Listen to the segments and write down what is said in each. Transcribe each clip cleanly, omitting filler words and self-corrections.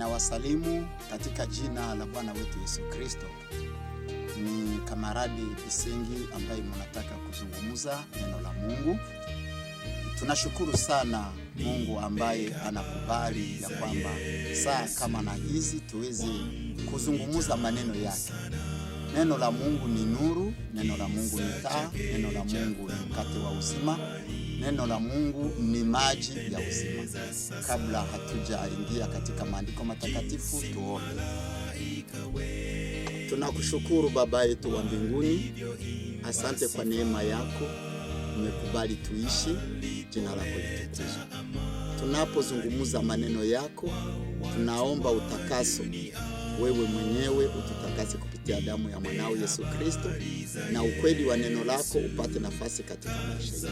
Ninawasalimu katika jina la Bwana wetu Yesu Kristo. Ni kamaradi Bisengi ambaye mnataka kuzungumza neno la Mungu. Tunashukuru sana Mungu ambaye anakubali ya kwamba saa kama na hizi tuweze kuzungumza maneno yake. Neno la Mungu ni nuru, neno la Mungu ni taa, neno la Mungu ni mkate wa uzima, neno la Mungu ni maji ya uzima. Kabla hatujaingia katika maandiko matakatifu, tuombe. Tunakushukuru Baba yetu wa mbinguni, asante kwa neema yako, umekubali tuishi, jina lako litukuzwe. Tunapozungumza maneno yako, tunaomba utakaso. Wewe mwenyewe ututakase kupitia damu ya mwanao Yesu Kristo, na ukweli wa neno lako upate nafasi katika maisha yetu.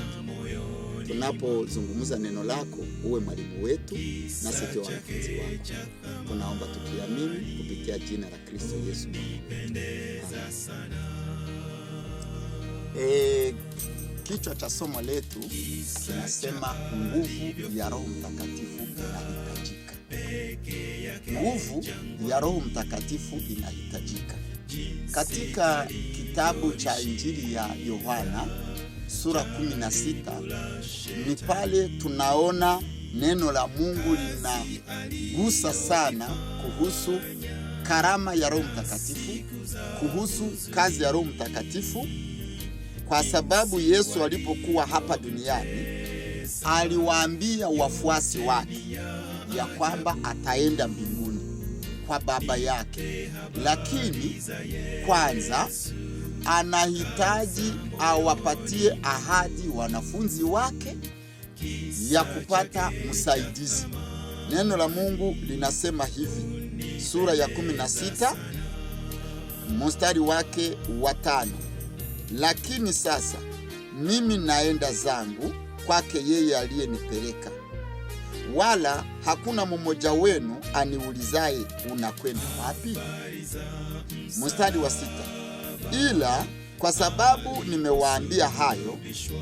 Tunapozungumza neno lako, uwe mwalimu wetu na sisi wanafunzi wako. Tunaomba tukiamini kupitia jina la Kristo Yesu. Kichwa cha somo letu kinasema nguvu ya Roho Mtakatifu inahitajika. Nguvu ya Roho Mtakatifu inahitajika. Katika kitabu cha Injili ya Yohana sura 16 ni pale tunaona neno la Mungu linagusa sana kuhusu karama ya Roho Mtakatifu, kuhusu kazi ya Roho Mtakatifu, kwa sababu Yesu alipokuwa hapa duniani aliwaambia wafuasi wake ya kwamba ataenda mbinguni kwa Baba yake, lakini kwanza anahitaji awapatie ahadi wanafunzi wake ya kupata msaidizi. Neno la Mungu linasema hivi, sura ya 16 mstari wake wa 5: lakini sasa mimi naenda zangu kwake yeye aliyenipeleka, wala hakuna mmoja wenu aniulizaye unakwenda wapi. Mstari wa 6: ila kwa sababu nimewaambia hayo,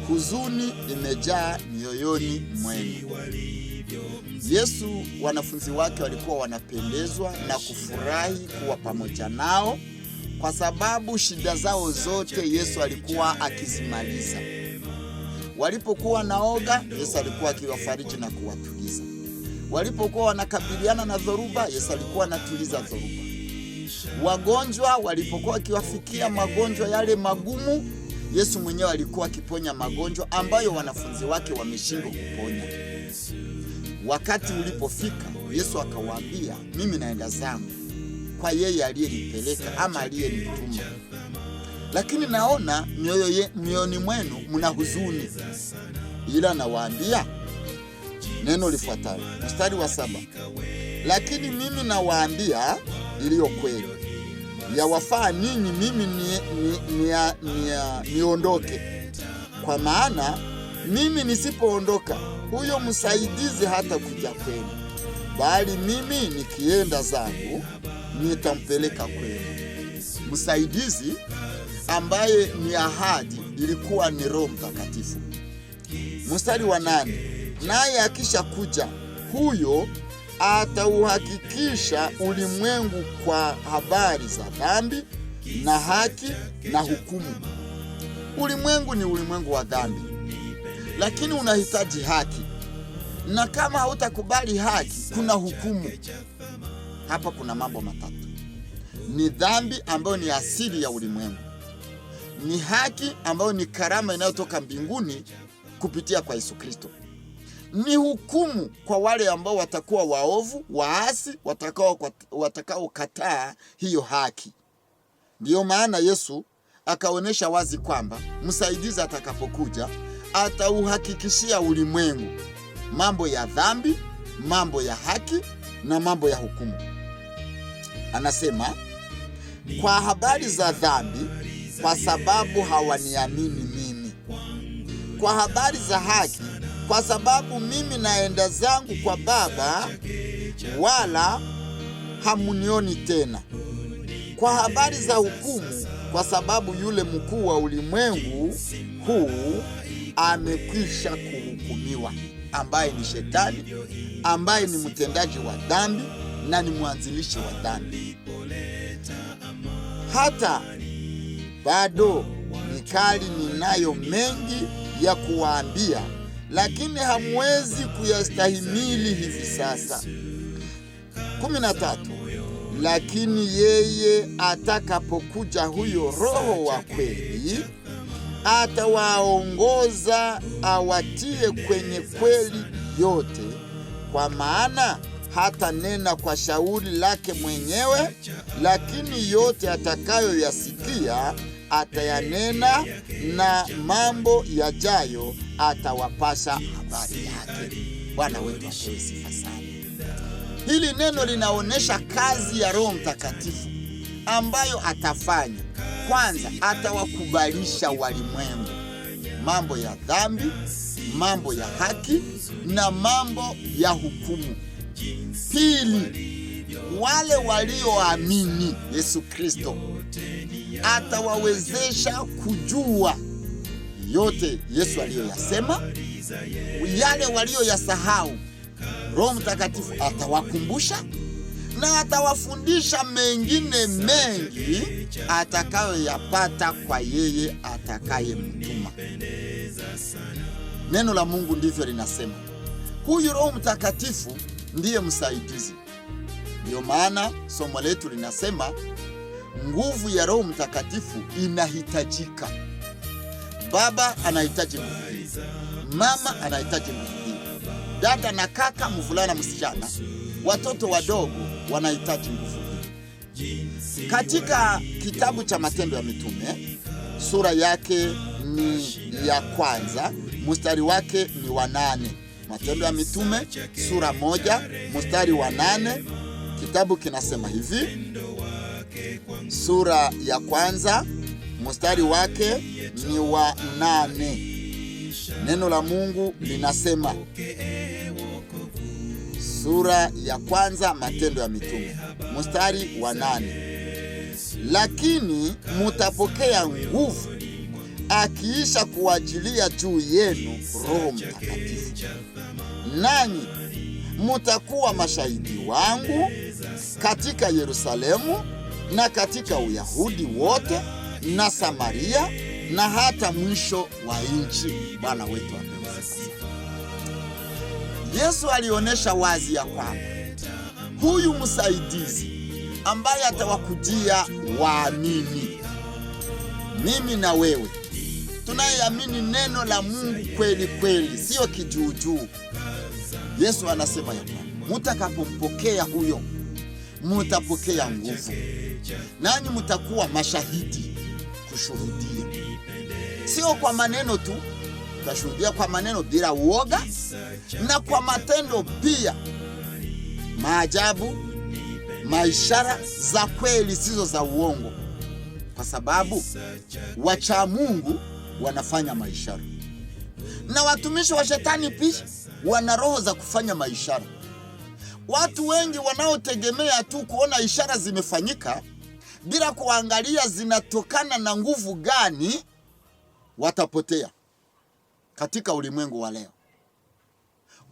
huzuni imejaa mioyoni mwenu. Yesu, wanafunzi wake walikuwa wanapendezwa na kufurahi kuwa pamoja nao, kwa sababu shida zao zote Yesu alikuwa akizimaliza. Walipokuwa naoga, Yesu alikuwa akiwafariji na kuwatuliza. Walipokuwa wanakabiliana na dhoruba, Yesu alikuwa anatuliza dhoruba. Wagonjwa walipokuwa wakiwafikia magonjwa yale magumu, Yesu mwenyewe alikuwa akiponya magonjwa ambayo wanafunzi wake wameshindwa kuponya. Wakati ulipofika, Yesu akawaambia, mimi naenda zangu kwa yeye aliyenipeleka ama aliyenituma, lakini naona mioyoni mwenu mna huzuni. Ila nawaambia neno lifuatalo, mstari wa 7: lakini mimi nawaambia iliyo kweli, yawafaa ninyi mimi niondoke. Kwa maana mimi nisipoondoka, huyo msaidizi hata kuja kwenu, bali mimi nikienda zangu nitampeleka kwenu. Msaidizi ambaye ni ahadi ilikuwa ni Roho Mtakatifu. Mstari wa 8: naye akisha kuja, huyo atauhakikisha ulimwengu kwa habari za dhambi na haki na hukumu. Ulimwengu ni ulimwengu wa dhambi, lakini unahitaji haki, na kama hautakubali haki, kuna hukumu. Hapa kuna mambo matatu: ni dhambi ambayo ni asili ya ulimwengu, ni haki ambayo ni karama inayotoka mbinguni kupitia kwa Yesu Kristo, ni hukumu kwa wale ambao watakuwa waovu, waasi, watakao kataa hiyo haki. Ndiyo maana Yesu akaonesha wazi kwamba msaidizi atakapokuja atauhakikishia ulimwengu mambo ya dhambi, mambo ya haki na mambo ya hukumu. Anasema, kwa habari za dhambi, kwa sababu hawaniamini mimi; kwa habari za haki, kwa sababu mimi naenda zangu kwa Baba, wala hamunioni tena; kwa habari za hukumu, kwa sababu yule mkuu wa ulimwengu huu amekwisha kuhukumiwa, ambaye ni Shetani, ambaye ni mtendaji wa dhambi, na ni mwanzilishi wa dhambi. Hata bado nikali ninayo mengi ya kuwaambia, lakini hamwezi kuyastahimili hivi sasa. 13. Lakini yeye atakapokuja, huyo Roho wa kweli, atawaongoza awatie kwenye kweli yote, kwa maana hata nena kwa shauri lake mwenyewe, lakini yote atakayoyasikia atayanena, na mambo yajayo atawapasha habari yake. Bwana wetu apewe sifa sana. Hili neno linaonesha kazi ya Roho Mtakatifu ambayo atafanya. Kwanza, atawakubalisha walimwengu mambo ya dhambi, mambo ya haki na mambo ya hukumu. Pili, wale walioamini Yesu Kristo atawawezesha kujua yote Yesu aliyoyasema. Yale walioyasahau, Roho Mtakatifu atawakumbusha na atawafundisha mengine mengi atakayoyapata kwa yeye atakayemtuma. Neno la Mungu ndivyo linasema. Huyu Roho Mtakatifu ndiye msaidizi. Ndio maana somo letu linasema nguvu ya Roho Mtakatifu inahitajika. Baba anahitaji nguvu hii, mama anahitaji nguvu hii, dada na kaka, mvulana msichana, watoto wadogo wanahitaji nguvu hii. Katika kitabu cha Matendo ya Mitume, sura yake ni ya 1, mstari wake ni wa 8. Matendo ya Mitume sura 1 mstari wa 8, kitabu kinasema hivi. Sura ya 1 mstari wake ni wa 8. Neno la Mungu linasema, sura ya 1 Matendo ya Mitume mstari wa 8, lakini mutapokea nguvu akiisha kuajilia juu yenu Roho Mtakatifu, nanyi mutakuwa mashahidi wangu katika Yerusalemu na katika Uyahudi wote na Samaria na hata mwisho wa nchi. Bwana wetu apewe sifa. Yesu alionyesha wazi ya kwamba huyu msaidizi ambaye atawakujia waamini, mimi na wewe tunayeamini neno la Mungu kweli kweli, sio kijuujuu. Yesu anasema ya kwamba mutakapompokea huyo, mutapokea nguvu, nanyi mutakuwa mashahidi kushuhudia. Sio kwa maneno tu, tutashuhudia kwa maneno bila uoga, na kwa matendo pia. Maajabu, maishara za kweli, sizo za uongo, kwa sababu wacha Mungu wanafanya maishara, na watumishi wa shetani pia wana roho za kufanya maishara. Watu wengi wanaotegemea tu kuona ishara zimefanyika bila kuangalia zinatokana na nguvu gani, watapotea katika ulimwengu wa leo.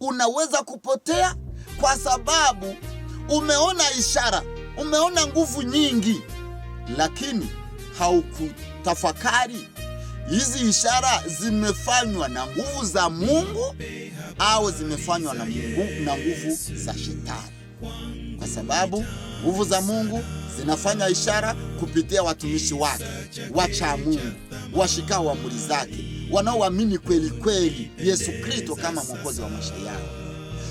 Unaweza kupotea kwa sababu umeona ishara, umeona nguvu nyingi, lakini haukutafakari hizi ishara zimefanywa na nguvu za Mungu au zimefanywa na nguvu za shetani. Kwa sababu nguvu za Mungu zinafanya ishara kupitia watumishi wake, wacha Mungu, washikao amri zake, wanaoamini kweli kweli Yesu Kristo kama mwokozi wa maisha yao.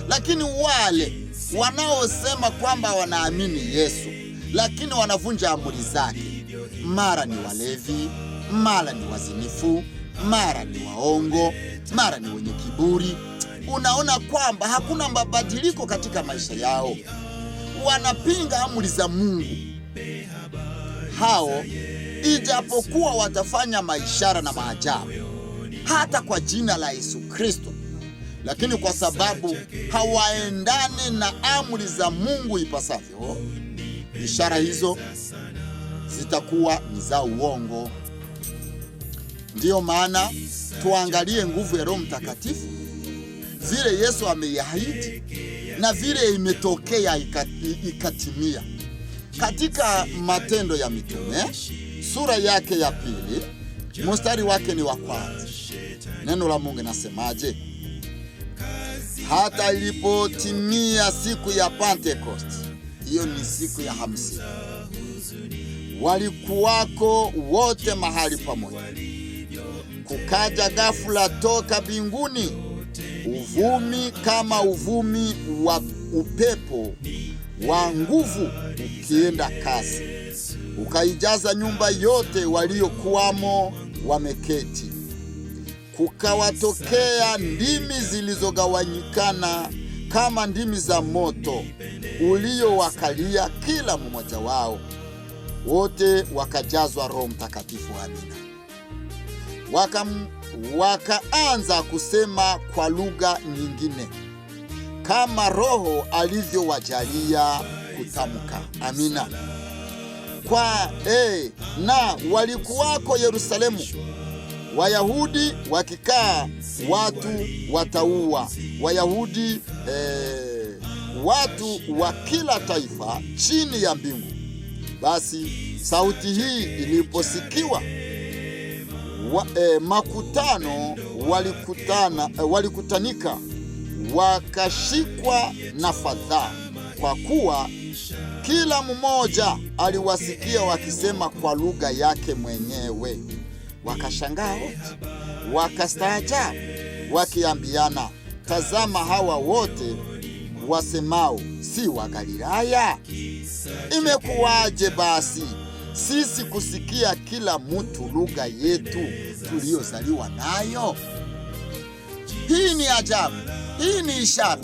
Lakini wale wanaosema kwamba wanaamini Yesu lakini wanavunja amri zake, mara ni walevi, mara ni wazinifu, mara ni waongo, mara ni wenye kiburi. Unaona kwamba hakuna mabadiliko katika maisha yao. Wanapinga amri za Mungu. Hao ijapokuwa watafanya maishara na maajabu hata kwa jina la Yesu Kristo, lakini kwa sababu hawaendani na amri za Mungu ipasavyo, ishara hizo zitakuwa ni za uongo. Ndiyo maana tuangalie nguvu ya Roho Mtakatifu vile Yesu ameiahidi na vile imetokea ikatimia. Katika Matendo ya Mitume sura yake ya 2 mstari wake ni wa 1, neno la Mungu nasemaje? Hata ilipotimia siku ya Pentecost, hiyo ni siku ya 50, walikuwako wote mahali pamoja. Kukaja ghafula toka mbinguni uvumi kama uvumi wa upepo wa nguvu ukienda kasi, ukaijaza nyumba yote waliokuwamo wameketi. Kukawatokea ndimi zilizogawanyikana kama ndimi za moto uliowakalia kila mmoja wao. Wote wakajazwa Roho Mtakatifu. Amina. Wakaanza kusema kwa lugha nyingine kama Roho alivyowajalia kutamka. Amina. Na walikuwako Yerusalemu Wayahudi wakikaa, watu wataua Wayahudi, watu wa kila taifa chini ya mbingu. Basi sauti hii iliposikiwa, makutano walikutanika, wakashikwa na fadhaa, kwa kuwa kila mmoja aliwasikia wakisema kwa lugha yake mwenyewe. Wakashangaa wote, wakastaajabu, wakiambiana, tazama, hawa wote wasemao si wa Galilaya? Imekuwaje basi sisi kusikia kila mtu lugha yetu tuliyozaliwa nayo? Hii ni ajabu, hii ni ishara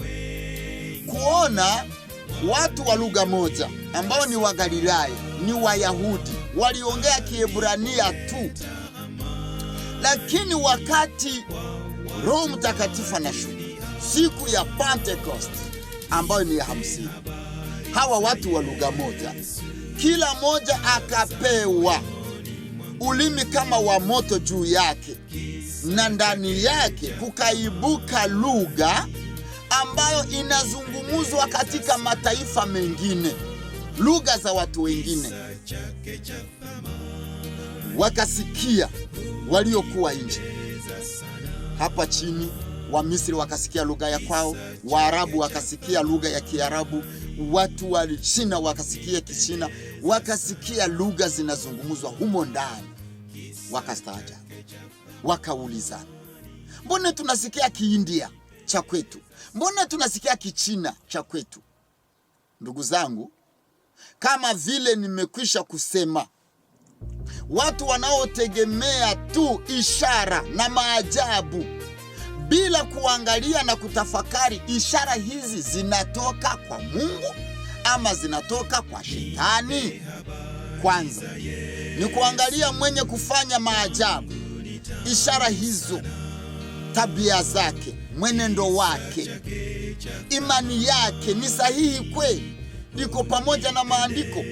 kuona watu wa lugha moja ambao ni wa Galilaya, ni Wayahudi, waliongea Kiebrania tu. Lakini wakati Roho Mtakatifu anashuka siku ya Pentecost ambayo ni ya 50, hawa watu wa lugha moja, kila moja akapewa ulimi kama wa moto juu yake, na ndani yake kukaibuka lugha ambayo inazungumzwa katika mataifa mengine, lugha za watu wengine. Wakasikia waliokuwa nje. Hapa chini Wamisri wakasikia lugha ya kwao, Waarabu wakasikia lugha ya Kiarabu, watu wa China wakasikia Kichina, wakasikia lugha zinazungumzwa humo ndani. Wakastaajabu, wakaulizana, mbona tunasikia Kiindia cha kwetu? Mbona tunasikia Kichina cha kwetu? Ndugu zangu, kama vile nimekwisha kusema, watu wanaotegemea tu ishara na maajabu bila kuangalia na kutafakari ishara hizi zinatoka kwa Mungu ama zinatoka kwa Shetani. Kwanza ni kuangalia mwenye kufanya maajabu, ishara hizo, tabia zake, mwenendo wake, imani yake ni sahihi kweli, iko pamoja na maandiko,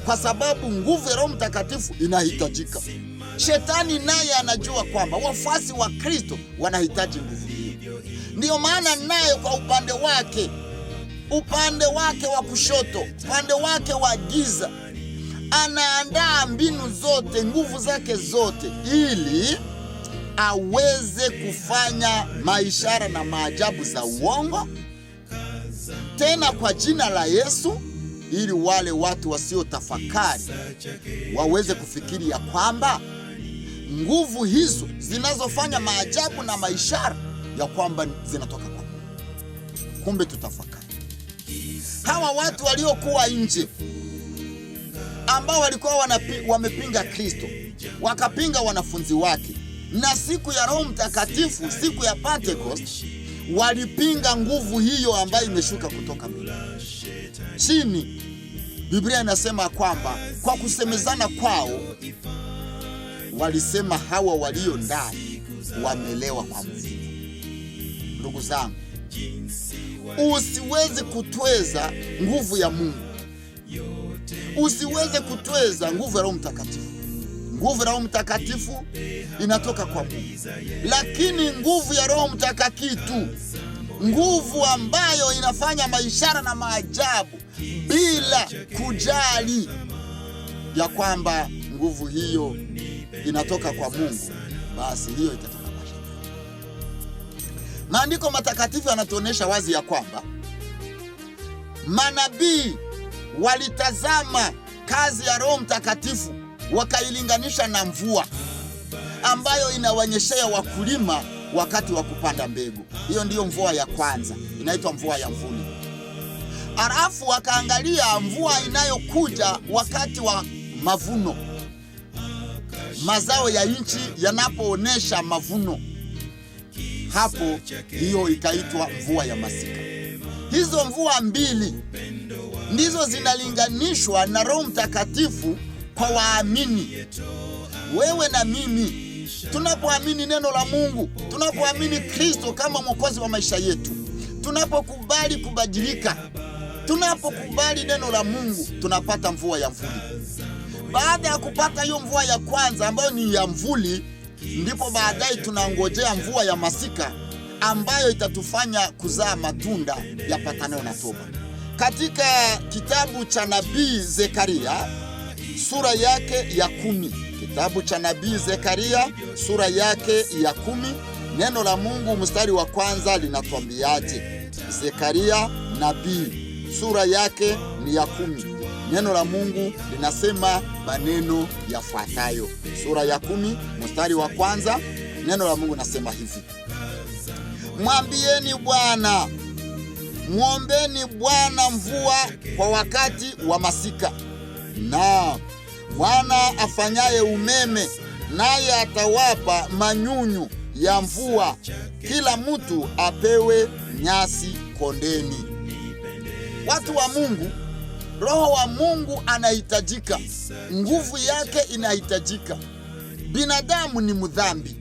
kwa sababu nguvu ya Roho Mtakatifu inahitajika. Shetani naye anajua kwamba wafuasi wa Kristo wanahitaji nguvu hiyo. Ndiyo maana naye kwa upande wake wa kushoto, upande wake wa giza, anaandaa mbinu zote, nguvu zake zote, ili aweze kufanya maishara na maajabu za uongo, tena kwa jina la Yesu, ili wale watu wasiotafakari waweze kufikiri ya kwamba nguvu hizo zinazofanya maajabu na maishara ya kwamba zinatoka kwa Mungu. Kumbe tutafakari. Hawa watu waliokuwa nje, ambao walikuwa wamepinga Kristo, wakapinga wanafunzi wake, na siku ya Roho Mtakatifu, siku ya Pentecost, walipinga nguvu hiyo ambayo imeshuka kutoka mbinguni. Chini Biblia inasema kwamba kwa kusemezana kwao walisema hawa walio ndani wamelewa kwa mvinyo. Ndugu zangu, usiweze kutweza nguvu ya Mungu, usiweze kutweza nguvu ya Roho Mtakatifu. Nguvu ya Roho Mtakatifu inatoka kwa Mungu, lakini nguvu ya Roho Mtakatifu nguvu ambayo inafanya maishara na maajabu bila kujali ya kwamba nguvu hiyo inatoka kwa Mungu, basi hiyo itatoka kwa Shetani. Maandiko matakatifu yanatuonyesha wazi ya kwamba manabii walitazama kazi ya Roho Mtakatifu wakailinganisha na mvua ambayo inawanyeshea wakulima wakati wa kupanda mbegu. Hiyo ndiyo mvua ya kwanza, inaitwa mvua ya mvuli. Alafu wakaangalia mvua inayokuja wakati wa mavuno, mazao ya nchi yanapoonesha mavuno, hapo hiyo ikaitwa mvua ya masika. Hizo mvua mbili ndizo zinalinganishwa na Roho Mtakatifu kwa waamini. Wewe na mimi tunapoamini neno la Mungu, tunapoamini Kristo kama mwokozi wa maisha yetu, tunapokubali kubadilika, tunapokubali neno la Mungu, tunapata mvua ya mvuli. Baada ya kupata hiyo mvua ya kwanza ambayo ni ya mvuli, ndipo baadaye tunangojea mvua ya masika ambayo itatufanya kuzaa matunda yapatanayo na toba. Katika kitabu cha nabii Zekaria sura yake ya 10, kitabu cha nabii Zekaria sura yake ya 10, neno la Mungu mstari wa kwanza linatuambiaje? Zekaria nabii sura yake ni ya 10. Neno la Mungu linasema maneno yafuatayo. Sura ya 10 mstari wa kwanza, neno la Mungu nasema hivi: mwambieni Bwana, muombeni Bwana mvua kwa wakati wa masika. Na Bwana afanyaye umeme, naye atawapa manyunyu ya mvua, kila mtu apewe nyasi kondeni. Watu wa Mungu, Roho wa Mungu anahitajika, nguvu yake inahitajika. Binadamu ni mdhambi,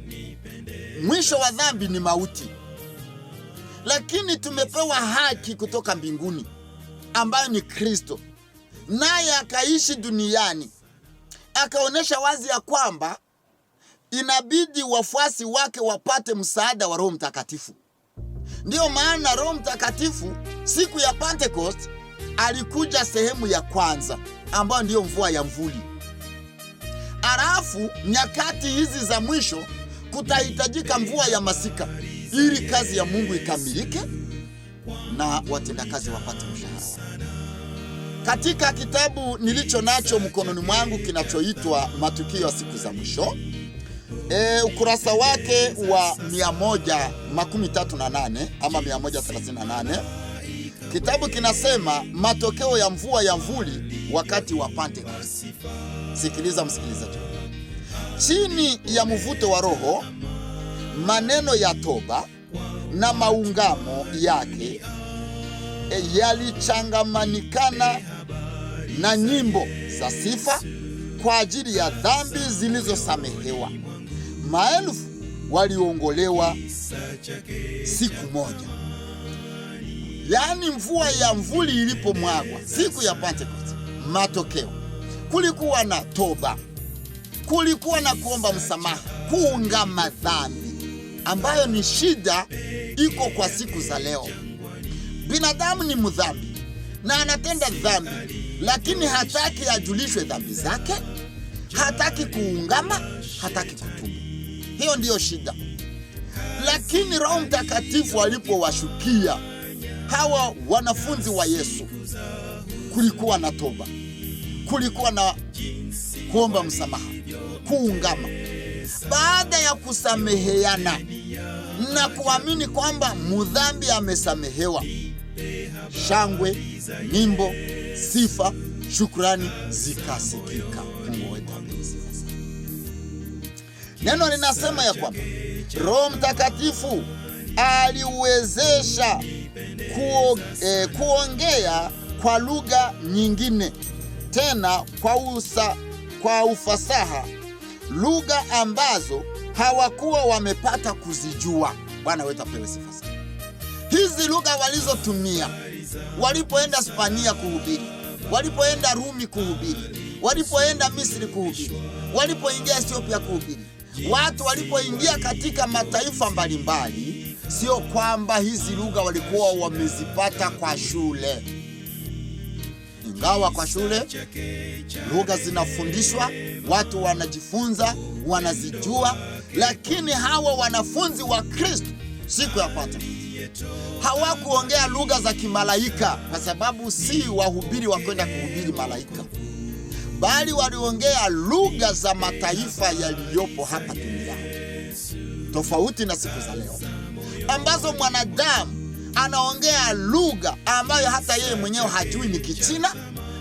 mwisho wa dhambi ni mauti, lakini tumepewa haki kutoka mbinguni ambayo ni Kristo, naye akaishi duniani, akaonesha wazi ya kwamba inabidi wafuasi wake wapate msaada wa Roho Mtakatifu. Ndiyo maana Roho Mtakatifu siku ya Pentecost alikuja sehemu ya kwanza ambayo ndiyo mvua ya mvuli. Alafu nyakati hizi za mwisho kutahitajika mvua ya masika ili kazi ya Mungu ikamilike na watendakazi wapate mshahara. Katika kitabu nilicho nacho mkononi mwangu kinachoitwa Matukio ya Siku za Mwisho, ukurasa wake wa 138 ama 138, kitabu kinasema matokeo ya mvua ya mvuli wakati wa Pentecost. Sikiliza msikilizaji. Chini ya mvuto wa Roho, maneno ya toba na maungamo yake yalichangamanikana na nyimbo za sifa kwa ajili ya dhambi zilizosamehewa. Maelfu waliongolewa siku moja. Yaani mvua ya mvuli ilipomwagwa siku ya Pentecost, matokeo kulikuwa na toba, kulikuwa na kuomba msamaha, kuungama dhambi ambayo ni shida iko kwa siku za leo. Binadamu ni mdhambi na anatenda dhambi, lakini hataki ajulishwe dhambi zake, hataki kuungama, hataki kutubu. Hiyo ndiyo shida. Lakini Roho Mtakatifu alipowashukia hawa wanafunzi wa Yesu, kulikuwa na toba, kulikuwa na kuomba msamaha, kuungama. Baada ya kusameheana na kuamini kwamba mdhambi amesamehewa, shangwe, nyimbo, sifa, shukrani zikasikika. Mungu wetu apewe sifa sana. Neno linasema ya kwamba Roho Mtakatifu aliwezesha kuongea kwa lugha nyingine, tena kwa ufasaha, lugha ambazo hawakuwa wamepata kuzijua. Bwana wetu apewe sifa sana. Hizi lugha walizotumia walipoenda Spania kuhubiri, walipoenda Rumi kuhubiri, walipoenda Misri kuhubiri, walipoingia Ethiopia kuhubiri, watu walipoingia katika mataifa mbalimbali, sio kwamba hizi lugha walikuwa wamezipata kwa shule. Ingawa kwa shule lugha zinafundishwa, watu wanajifunza, wanazijua, lakini hawa wanafunzi wa Kristo siku ya Pentekoste hawakuongea lugha za kimalaika, kwa sababu si wahubiri wa kwenda kuhubiri malaika, bali waliongea lugha za mataifa yaliyopo hapa duniani. Tofauti na siku za leo ambazo mwanadamu anaongea lugha ambayo hata yeye mwenyewe hajui ni Kichina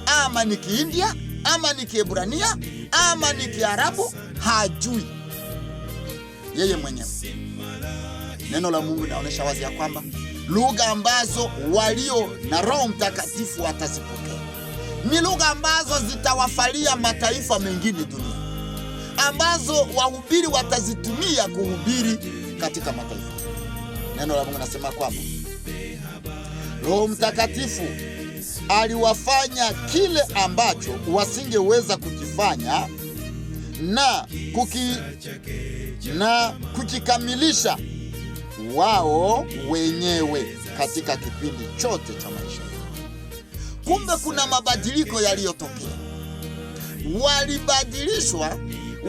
ama ni Kiindia ama ni Kiebrania ama ni Kiarabu, hajui yeye mwenyewe. Neno la Mungu linaonyesha wazi ya kwamba lugha ambazo walio na Roho Mtakatifu watazipokea ni lugha ambazo zitawafalia mataifa mengine dunia, ambazo wahubiri watazitumia kuhubiri katika mataifa. Neno la Mungu nasema kwamba Roho Mtakatifu aliwafanya kile ambacho wasingeweza kukifanya na kukikamilisha wao wenyewe katika kipindi chote cha maisha yao. Kumbe kuna mabadiliko yaliyotokea. Walibadilishwa,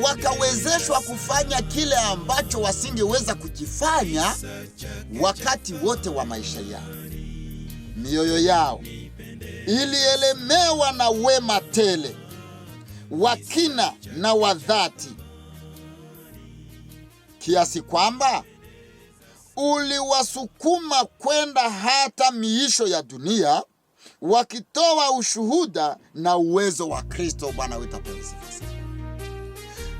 wakawezeshwa kufanya kile ambacho wasingeweza kukifanya wakati wote wa maisha yao. Mioyo yao ilielemewa na wema tele, wakina na wadhati, kiasi kwamba uliwasukuma kwenda hata miisho ya dunia, wakitoa ushuhuda na uwezo wa Kristo. Bwana wetu apewe sifa.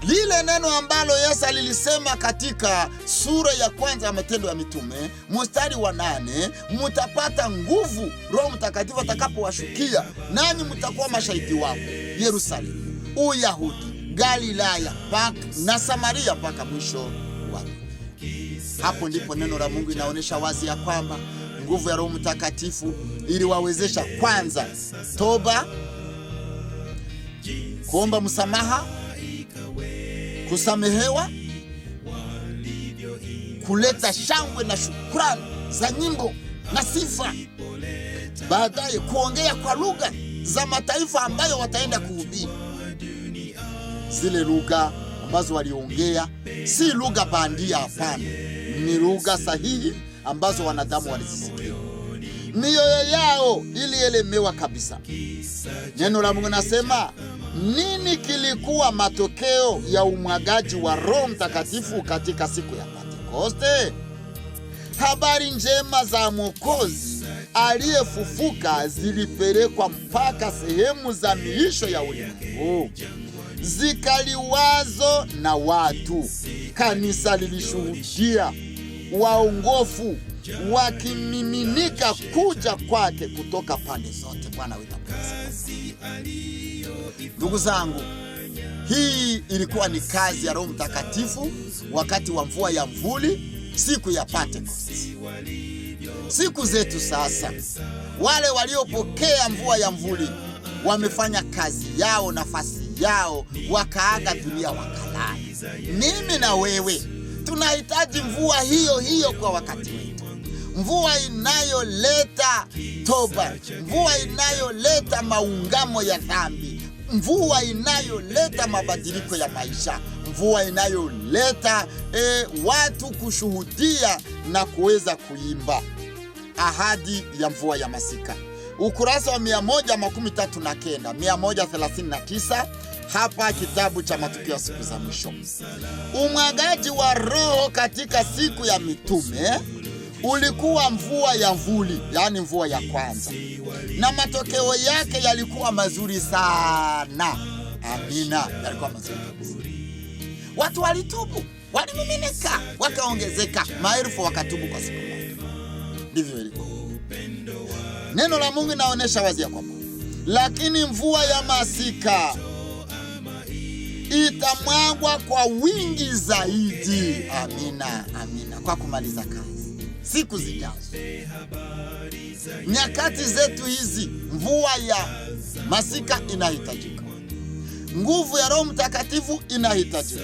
Lile neno ambalo Yesu alilisema katika sura ya kwanza ya Matendo ya Mitume mstari wa 8, mtapata nguvu Roho Mtakatifu atakapowashukia, nanyi mtakuwa mashahidi wangu Yerusalemu, Uyahudi, Galilaya na Samaria mpaka mwisho wa dunia. Hapo ndipo neno la Mungu inaonyesha wazi ya kwamba nguvu ya Roho Mtakatifu iliwawezesha kwanza toba, kuomba msamaha, kusamehewa, kuleta shangwe na shukrani za nyimbo na sifa, baadaye kuongea kwa lugha za mataifa ambayo wataenda kuhubiri. Zile lugha ambazo waliongea si lugha bandia, hapana, ni lugha sahihi ambazo wanadamu walizisikia. Mioyo yao ilielemewa kabisa. Neno la Mungu nasema, nini kilikuwa matokeo ya umwagaji wa Roho Mtakatifu katika siku ya Pentekoste? Habari njema za Mwokozi aliyefufuka zilipelekwa mpaka sehemu za miisho ya ulimwengu, zikaliwazo na watu. Kanisa lilishuhudia, waongofu wakimiminika kuja kwake kutoka pande zote. Bwana wetu asifiwe. Ndugu zangu, hii ilikuwa ni kazi ya Roho Mtakatifu wakati wa mvua ya mvuli, siku ya Pentekoste. Siku zetu sasa, wale waliopokea mvua ya mvuli wamefanya kazi yao, nafasi yao, wakaaga dunia wakalala. Mimi na wewe tunahitaji mvua hiyo hiyo kwa wakati wetu, mvua inayoleta toba, mvua inayoleta maungamo ya dhambi, mvua inayoleta mabadiliko ya maisha, mvua inayoleta watu kushuhudia na kuweza kuimba. Ahadi ya mvua ya masika, ukurasa wa 139, 139 hapa kitabu cha Matukio ya Siku za Mwisho. Umwagaji wa Roho katika siku ya mitume ulikuwa mvua ya mvuli, yani mvua ya kwanza, na matokeo yake yalikuwa mazuri sana. Amina, yalikuwa mazuri kabisa. Watu walitubu, walimiminika, wakaongezeka, maelfu wakatubu kwa siku moja. Ndivyo ilikuwa. Neno la Mungu linaonyesha wazi ya kwamba lakini mvua ya masika itamwagwa kwa wingi zaidi. Amina, amina, kwa kumaliza kazi siku zijazo. Nyakati zetu hizi mvua ya masika inahitajika, nguvu ya Roho Mtakatifu inahitajika.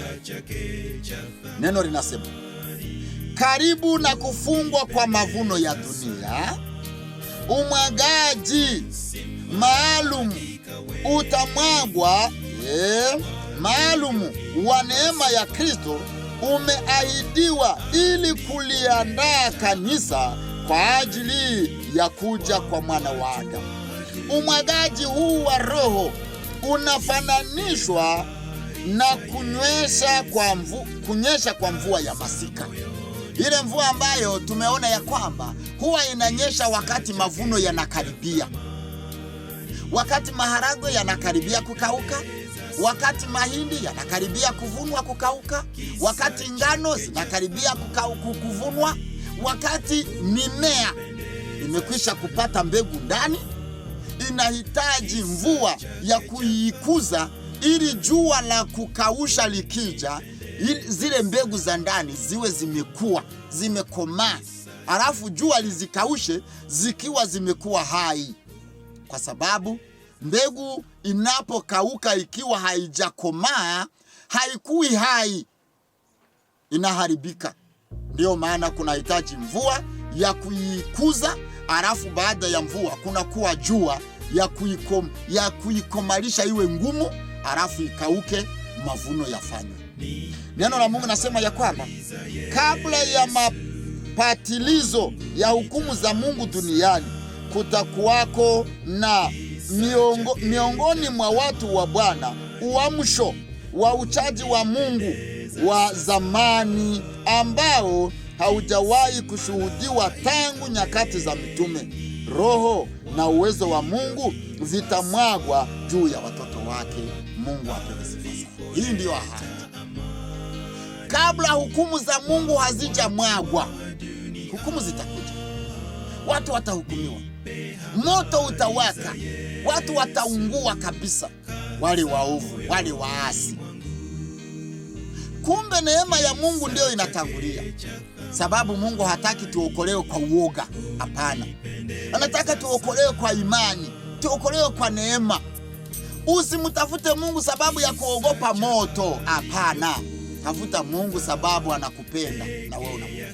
Neno linasema karibu na kufungwa kwa mavuno ya dunia, umwagaji maalum utamwagwa maalum wa neema ya Kristo umeahidiwa ili kuliandaa kanisa kwa ajili ya kuja kwa mwana wa Adamu. Umwagaji huu wa Roho unafananishwa na kunyesha kwa mvua ya masika. Ile mvua ambayo tumeona ya kwamba huwa inanyesha wakati mavuno yanakaribia. Wakati maharagwe yanakaribia kukauka, wakati mahindi yanakaribia kuvunwa kukauka, wakati ngano zinakaribia kuvunwa, wakati mimea imekwisha kupata mbegu ndani, inahitaji mvua ya kuikuza ili jua la kukausha likija, zile mbegu za ndani ziwe zimekuwa, zimekomaa. Alafu jua lizikaushe zikiwa zimekuwa hai. Kwa sababu mbegu inapokauka ikiwa haijakomaa, haikui hai, inaharibika. Ndio maana kunahitaji mvua ya kuikuza, alafu baada ya mvua kuna kuwa jua ya kuikomalisha iwe ngumu, alafu ikauke, mavuno yafanywe. Neno la Mungu nasema ya kwamba kabla ya mapatilizo ya hukumu za Mungu duniani, kutakuwako na miongoni mwa watu wa Bwana uamsho wa uchaji wa Mungu wa zamani ambao haujawahi kushuhudiwa tangu nyakati za mitume. Roho na uwezo wa Mungu vitamwagwa juu ya watoto wake. Mungu apewe sifa sana. Hii ndiyo ahadi. Kabla hukumu za Mungu hazijamwagwa, hukumu zitakuja. Watu watahukumiwa. Moto utawaka. Watu wataungua kabisa. Wale waovu, wale waasi. Kumbe neema ya Mungu ndio inatangulia. Sababu Mungu hataki tuokolewe kwa uoga. Hapana. Anataka tuokolewe kwa imani, tuokolewe kwa neema. Usimtafute Mungu sababu ya kuogopa moto. Hapana. Tafuta Mungu sababu anakupenda na wewe unampenda.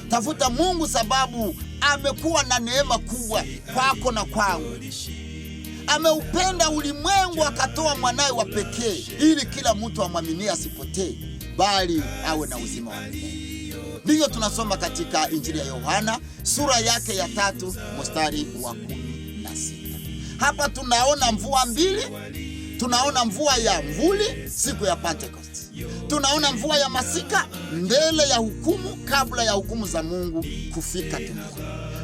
Tafuta Mungu sababu amekuwa na neema kubwa kwako na kwangu. Ameupenda ulimwengu akatoa mwanae wa pekee ili kila mtu amwaminie asipotee bali awe na uzima wa milele. Ndiyo tunasoma katika Injili ya Yohana sura yake ya 3 mstari wa 16. Hapa tunaona mvua mbili. Tunaona mvua ya mvuli siku ya Pentecost. Tunaona mvua ya masika mbele ya hukumu, kabla ya hukumu za Mungu kufika duniani.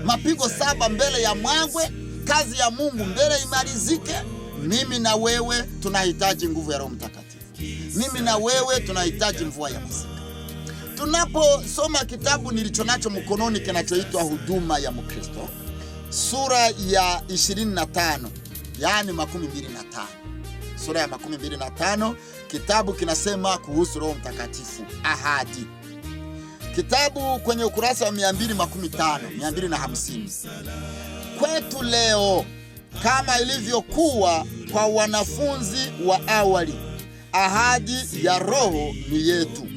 Mapigo 7 mbele ya mwagwe, kazi ya Mungu mbele imalizike. Mimi na wewe tunahitaji nguvu ya Roho Mtakatifu. Mimi na wewe tunahitaji mvua ya masika. Tunaposoma kitabu nilichonacho mkononi kinachoitwa Huduma ya Mkristo, sura ya 25, yani 25. Sura ya 25, kitabu kinasema kuhusu Roho Mtakatifu, ahadi. Kitabu kwenye ukurasa wa 250. Kwetu leo, kama ilivyokuwa kwa wanafunzi wa awali, ahadi ya Roho ni yetu.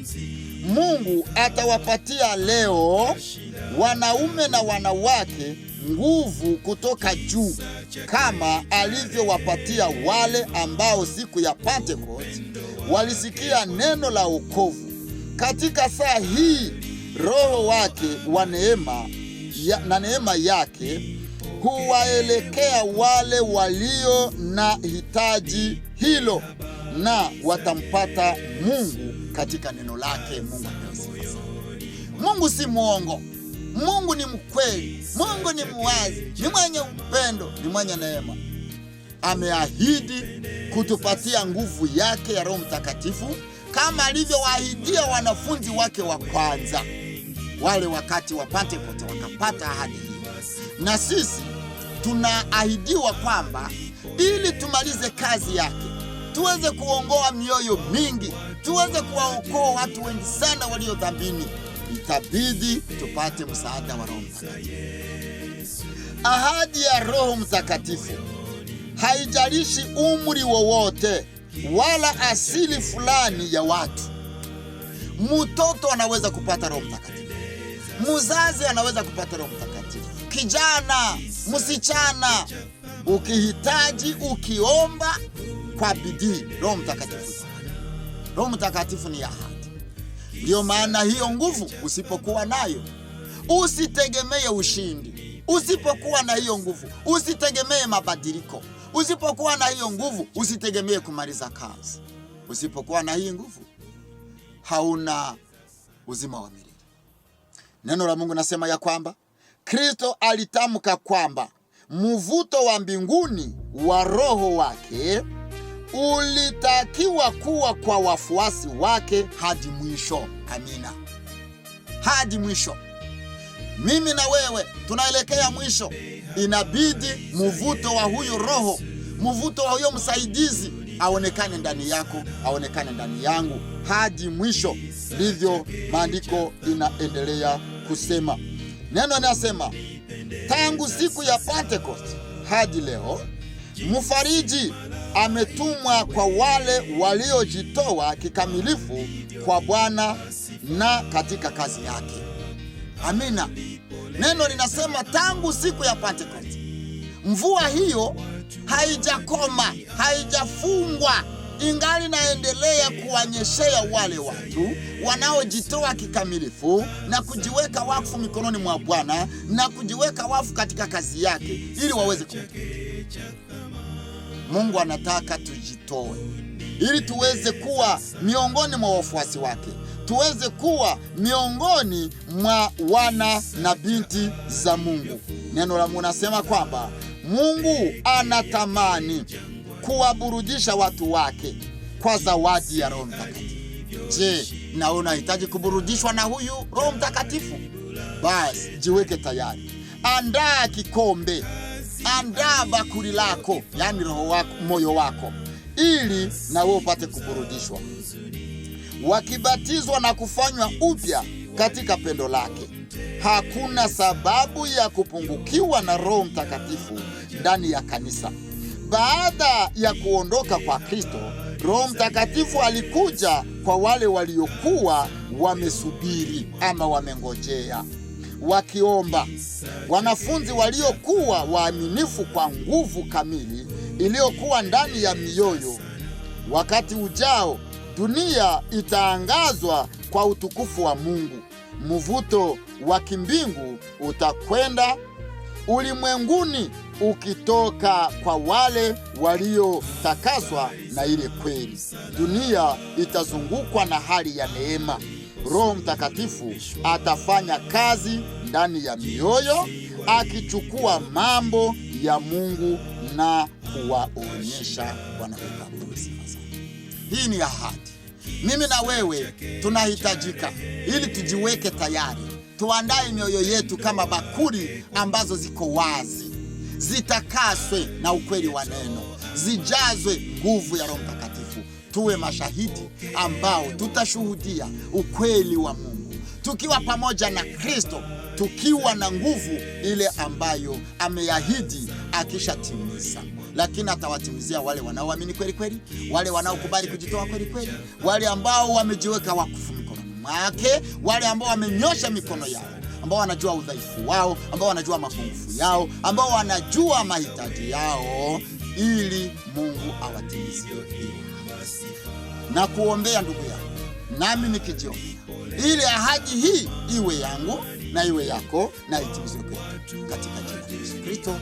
Mungu atawapatia leo wanaume na wanawake nguvu kutoka juu, kama alivyowapatia wale ambao siku ya Pentecost walisikia neno la wokovu. Katika saa hii Roho wake wa neema na neema yake huwaelekea wale walio na hitaji hilo, na watampata Mungu katika neno lake. Mungu apewe sifa. Mungu si muongo. Mungu ni mkweli. Mungu ni muwazi, ni mwenye upendo, ni mwenye neema. Ameahidi kutupatia nguvu yake ya Roho Mtakatifu kama alivyowahidia wanafunzi wake wa kwanza. Wale wakati wa Pentecost wakapata ahadi hii. Na sisi tunaahidiwa kwamba ili tumalize kazi yake, tuweze kuongoa mioyo mingi, tuweze kuwaokoa watu wengi sana walio dhambini, itabidi tupate msaada wa Roho Mtakatifu. Ahadi ya Roho Mtakatifu haijalishi umri wowote wala asili fulani ya watu. Mtoto anaweza kupata Roho Mtakatifu. Mzazi anaweza kupata Roho Mtakatifu. Kijana, msichana, ukihitaji, ukiomba kwa bidii, Roho Mtakatifu. Roho Mtakatifu ni ahadi. Ndio maana hiyo nguvu usipokuwa nayo, usitegemee ushindi. Usipokuwa na hiyo nguvu, usitegemee mabadiliko. Usipokuwa na hiyo nguvu, usitegemee kumaliza kazi. Usipokuwa na hii nguvu, hauna uzima wa milele. Neno la Mungu nasema ya kwamba Kristo alitamka kwamba mvuto wa mbinguni wa Roho wake ulitakiwa kuwa kwa wafuasi wake hadi mwisho. Amina. Hadi mwisho. Mimi na wewe tunaelekea mwisho. Inabidi mvuto wa huyo Roho, mvuto wa huyo msaidizi aonekane ndani yako, aonekane ndani yangu hadi mwisho. Ndivyo maandiko inaendelea kusema. Neno linasema tangu siku ya Pentecost hadi leo mfariji ametumwa kwa wale waliojitoa kikamilifu kwa Bwana na katika kazi yake. Amina. Neno linasema tangu siku ya Pentecost. Mvua hiyo haijakoma, haijafungwa, ingali naendelea kuwanyeshea wale watu wanaojitoa kikamilifu na kujiweka wakfu mikononi mwa Bwana na kujiweka wakfu katika kazi yake ili waweze kumtumikia. Mungu anataka tujitoe ili tuweze kuwa miongoni mwa wafuasi wake, tuweze kuwa miongoni mwa wana na binti za Mungu. Neno la Mungu nasema kwamba Mungu anatamani kuwaburudisha watu wake kwa zawadi ya Roho Mtakatifu. Je, na unahitaji kuburudishwa na huyu Roho Mtakatifu? Basi jiweke tayari. Andaa kikombe, andaa bakuli lako, yani roho wako, moyo wako, ili na wewe upate kuburudishwa. Wakibatizwa na kufanywa upya katika pendo lake, hakuna sababu ya kupungukiwa na Roho Mtakatifu ndani ya kanisa. Baada ya kuondoka kwa Kristo, Roho Mtakatifu alikuja kwa wale waliokuwa wamesubiri ama wamengojea, wakiomba. Wanafunzi waliokuwa waaminifu kwa nguvu kamili iliyokuwa ndani ya mioyo. Wakati ujao, dunia itaangazwa kwa utukufu wa Mungu. Mvuto wa kimbingu utakwenda ulimwenguni ukitoka kwa wale waliotakaswa na ile kweli. Dunia itazungukwa na hali ya neema. Roho Mtakatifu atafanya kazi ndani ya mioyo, akichukua mambo ya Mungu na kuwaonyesha wanaweka sifa zake. Hii ni ahadi. Mimi na wewe tunahitajika ili tujiweke tayari. Tuandae mioyo yetu kama bakuli ambazo ziko wazi, zitakaswe na ukweli wa neno, zijazwe nguvu ya Roho Mtakatifu. Tuwe mashahidi ambao tutashuhudia ukweli wa Mungu, tukiwa pamoja na Kristo, tukiwa na nguvu ile ambayo ameahidi akishatimiza. Lakini atawatimizia wale wanaoamini kweli kweli, wale wanaokubali kujitoa kweli kweli, wale ambao wamejiweka wakfu mikononi mwake, wale ambao wamenyosha mikono yao, ambao wanajua udhaifu wao, ambao wanajua mapungufu yao, ambao wanajua mahitaji yao, ili Mungu awatimizie hiyo. Na kuombea ndugu yangu, nami nikijiombea, ili ahadi hii iwe yangu na iwe yako na itimizwe kwetu katika jina la Yesu Kristo.